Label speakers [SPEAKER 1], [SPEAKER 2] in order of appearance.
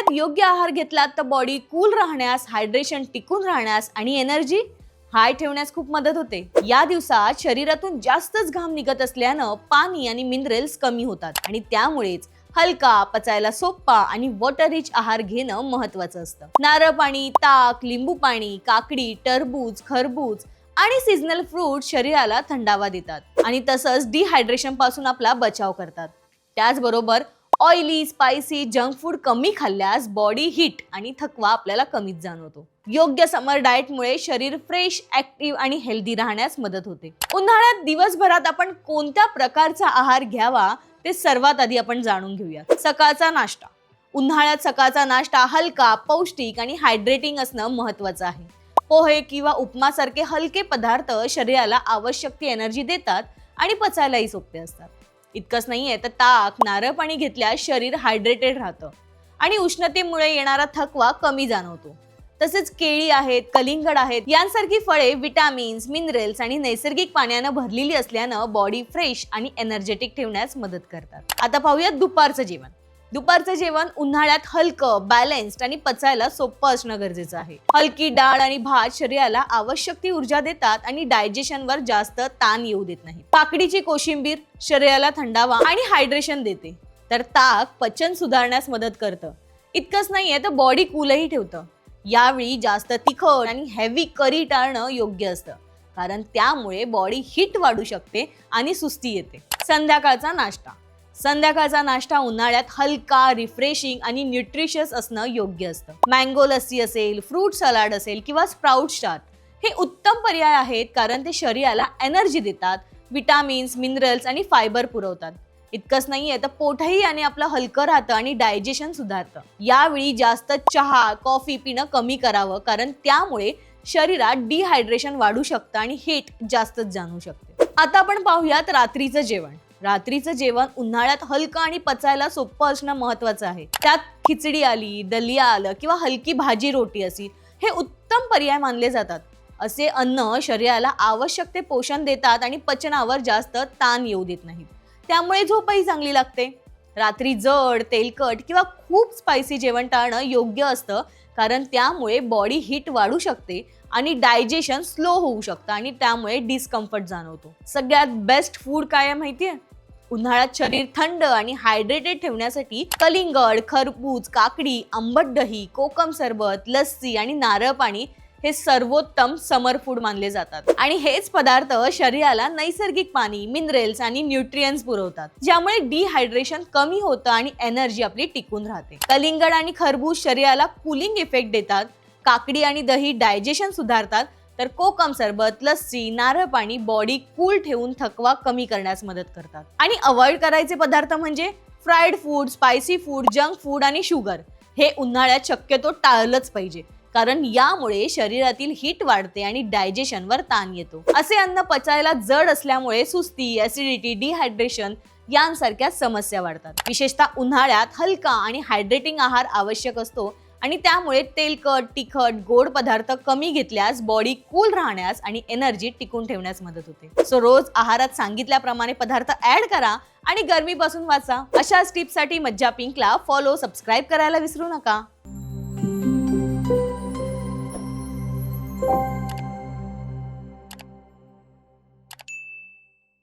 [SPEAKER 1] उन्हाळ्यात योग्य आहार घेतला तर बॉडी कूल राहण्यास, हायड्रेशन टिकून राहण्यास आणि एनर्जी हाय ठेवण्यास खूप मदत होते. या दिवसात शरीरातून जास्तच घाम निघत असल्यानं पाणी आणि मिनरल्स कमी होतात आणि त्यामुळेच हलका, पचायला सोपा आणि वॉटर रिच आहार घेणं महत्वाचं असतं. नारळ पाणी, ताक, लिंबू पाणी, काकडी, टरबूज, खरबूज आणि सीझनल फ्रूट शरीराला थंडावा देतात आणि तसंच डिहायड्रेशन पासून आपला बचाव करतात. त्याचबरोबर ऑइली, स्पायसी, जंक फूड कमी खाल्ल्यास बॉडी हीट आणि थकवा आपल्याला कमीच जाणवतो. योग्य समर डाएटमुळे शरीर फ्रेश, ऍक्टिव्ह आणि हेल्दी राहण्यास मदत होते. उन्हाळ्यात दिवसभरात आपण कोणत्या प्रकारचा आहार घ्यावा ते सर्वात आधी आपण जाणून घेऊया. सकाळचा नाश्ता. उन्हाळ्यात सकाळचा नाश्ता हलका, पौष्टिक आणि हायड्रेटिंग असणं महत्वाचं आहे. पोहे किंवा उपमा सारखे हलके पदार्थ शरीराला आवश्यक ती एनर्जी देतात आणि पचायलाही सोपे असतात. इतकंच नाहीये तर ताक, नारळ पाणी घेतल्यास शरीर हायड्रेटेड राहतं आणि उष्णतेमुळे येणारा थकवा कमी जाणवतो. तसेच केळी आहेत, कलिंगड आहेत यांसारखी फळे विटामिन्स, मिनरल्स आणि नैसर्गिक पाण्यानं भरलेली असल्यानं बॉडी फ्रेश आणि एनर्जेटिक ठेवण्यास मदत करतात. आता पाहूयात दुपारचं जेवण. दुपारचं जेवण उन्हाळ्यात हलकं, बॅलन्स्ड आणि पचायला सोपं असणं गरजेचं आहे. हलकी डाळ आणि भात शरीराला आवश्यक ती ऊर्जा देतात आणि डायजेशनवर जास्त ताण येऊ देत नाही. काकडीची कोशिंबीर शरीराला थंडावा आणि हायड्रेशन देते, तर ताक पचन सुधारण्यास मदत करतं. इतकंच नाहीये तर बॉडी कूलही ठेवतं. यावेळी जास्त तिखट आणि हेवी करी टाळणं योग्य असतं, कारण त्यामुळे बॉडी हीट वाढू शकते आणि सुस्ती येते. संध्याकाळचा नाश्ता. संध्याकाळचा नाश्ता उन्हाळ्यात हलका, रिफ्रेशिंग आणि न्यूट्रिशियस असणं योग्य असतं. मँगो लस्सी असेल, फ्रूट सलाड असेल किंवा स्प्राउट चाट हे उत्तम पर्याय आहेत, कारण ते शरीराला एनर्जी देतात, विटामिन्स, मिनरल्स आणि फायबर पुरवतात. इतकंच नाहीये तर पोटही आणि आपलं हलकं राहतं आणि डायजेशन सुधारतं. यावेळी जास्त चहा, कॉफी पिणं कमी करावं, कारण त्यामुळे शरीरात डिहायड्रेशन वाढू शकतं आणि हीट जास्तच जाणवू शकते. आता आपण पाहूयात रात्रीचं जेवण. रात्रीचं जेवण उन्हाळ्यात हलकं आणि पचायला सोपं असणं महत्वाचं आहे. त्यात खिचडी आली, दलिया आलं किंवा हलकी भाजी रोटी असेल हे उत्तम पर्याय मानले जातात. असे अन्न शरीराला आवश्यक ते पोषण देतात आणि पचनावर जास्त ताण येऊ देत नाहीत. त्यामुळे झोपही चांगली लागते. रात्री जड, तेलकट किंवा खूप स्पायसी जेवण टाळणं योग्य असतं, कारण त्यामुळे बॉडी हीट वाढू शकते आणि डायजेशन स्लो होऊ शकतं आणि त्यामुळे डिस्कम्फर्ट जाणवतो. सगळ्यात बेस्ट फूड काय आहे माहितीये? उन्हाळ्यात शरीर थंड आणि हायड्रेटेड ठेवण्यासाठी कलिंगड, खरबूज, काकडी, आंबट दही, कोकम सरबत, लस्सी आणि नारळ पाणी हे सर्वोत्तम समर फूड मानले जातात. आणि हेच पदार्थ शरीराला नैसर्गिक पाणी, मिनरल्स आणि न्यूट्रियन्स पुरवतात, ज्यामुळे डिहायड्रेशन कमी होतं आणि एनर्जी आपली टिकून राहते. कलिंगड आणि खरबूज शरीराला कूलिंग इफेक्ट देतात. काकडी आणि दही डायजेशन सुधारतात, तर कोकम सरबत, लस्सी, नारळ पाणी बॉडी कूल ठेवून थकवा कमी करण्यास मदत करतात. आणि अवॉइड करायचे पदार्थ म्हणजे fried food, spicy food, junk food आणि शुगर हे उन्हाळ्यात शक्यतो टाळलंच पाहिजे, कारण यामुळे शरीरातील हीट वाढते आणि डायजेशनवर ताण येतो. असे अन्न पचायला जड असल्यामुळे सुस्ती, ऍसिडिटी, डिहायड्रेशन यांसारख्या समस्या वाढतात. विशेषतः उन्हाळ्यात हलका आणि हायड्रेटिंग आहार आवश्यक असतो आणि त्यामुळे तेलकट, तिखट, गोड पदार्थ कमी घेतल्यास बॉडी कूल राहण्यास आणि एनर्जी टिकून ठेवण्यास मदत होते. सो रोज आहारात सांगितल्याप्रमाणे पदार्थ ऍड करा आणि गरमीपासून वाचा. अशाच टिप्ससाठी मज्जा पिंकला फॉलो, सबस्क्राईब करायला विसरू नका.